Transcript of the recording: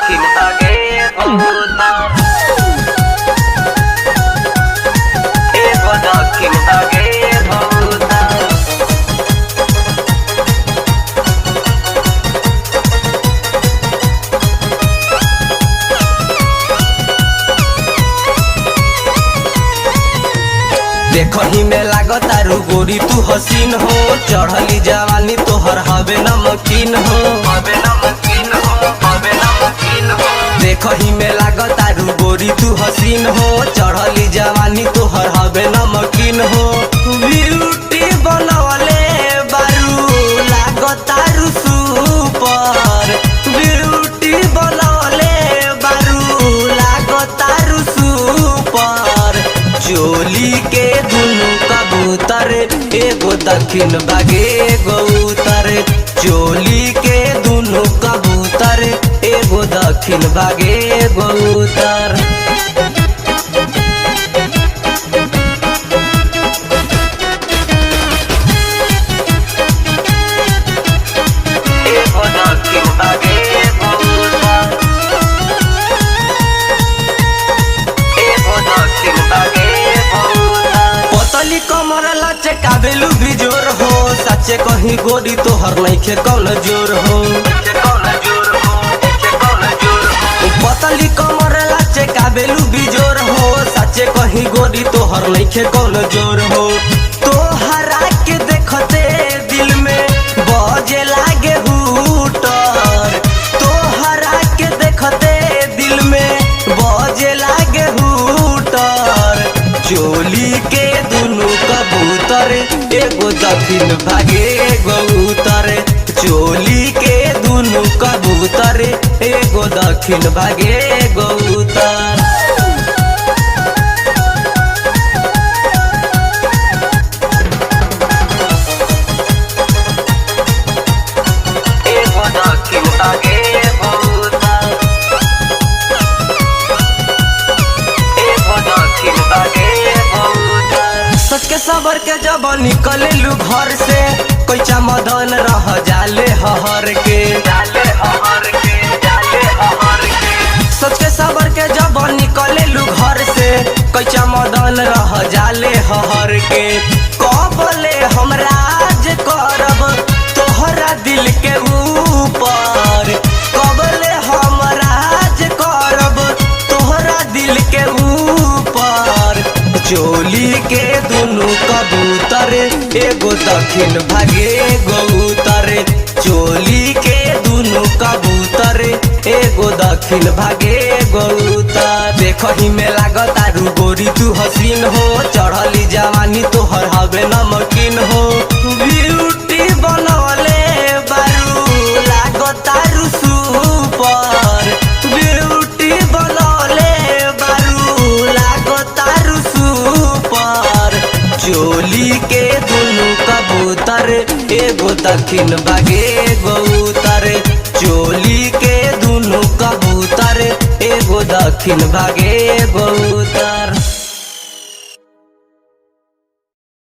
दक्षिण भागे कबूतर, एगो दक्षिण भागे कबूतर। देखही में लागतारू गोरी तू हसीन हो, चढ़ली जवानी तोहर हवे नमकीन हो, हवे नमकीन हो, हवे नमकीन हो। देखही में लागतारू गोरी तू हसीन हो, चढ़ली जवानी तोहर हवे नमकीन हो। ब्यूटी बनवले बारू लागतारू सुपर, ब्यूटी बनवले बारू लागतारू सुपर। चोली के दुनु कबूतर, एगो दक्षिण भागे एगो उत्तर। चोली के दुनु कबूतर, एगो दक्षिण भागे एगो उत्तर। एगो दक्षिण भागे एगो उत्तर, एगो दक्षिण भागे एगो उत्तर। पतली कमर लचे काबेलू भी जोर हो, सच्चे कहीं गोरी तोहर नइखे कौन जोर हो, पतली कमर लचे काबेलू भी जोर हो, सच्चे कहीं गोरी तोहर नइखे कौन जोर हो। तोहरा के देखते दिल में बजे लागे हूटर, तोहरा के देखते दिल में बजे लागे हूटर। चोली के दुनु कबूतर, एगो दक्षिण भागे एगो उत्तर। चोली के दुनु कबूतर, एगो दक्षिण भागे एगो उत्तर। एगो दक्षिण भागे एगो उत्तर, एगो दक्षिण भागे एगो उत्तर। सच के सबर के जब निकलेलू घर से, कैचा मदन रह जाले हहर के, जाले हहर के, जाले हहर के। सच के सबर के जब निकलेलू घर से, कैचा मदन रह जाले हहर के। कबले हम राज करब तोहरा दिल के ऊपर, कबले हम राज करब तोहरा दिल के ऊपर। चोली के दुनु कबूतर, एगो दक्षिण भागे एगो उत्तर। चोली के दुनु कबूतर, एगो दक्षिण भागे एगो उत्तर। देखही में लागतारू गोरी तू हसीन हो, चढ़ली जवानी तोहर हवे नमकीन हो। ब्यूटी बनवले बारू लागतारू सुपर, ब्यूटी बनवले बारू लागतारू सुपर। चोली के दुनु कबूतर, एगो दक्षिण भागे एगो उत्तर। चोली के दुनु कबूतर, एगो दक्षिण भागे एगो उत्तर।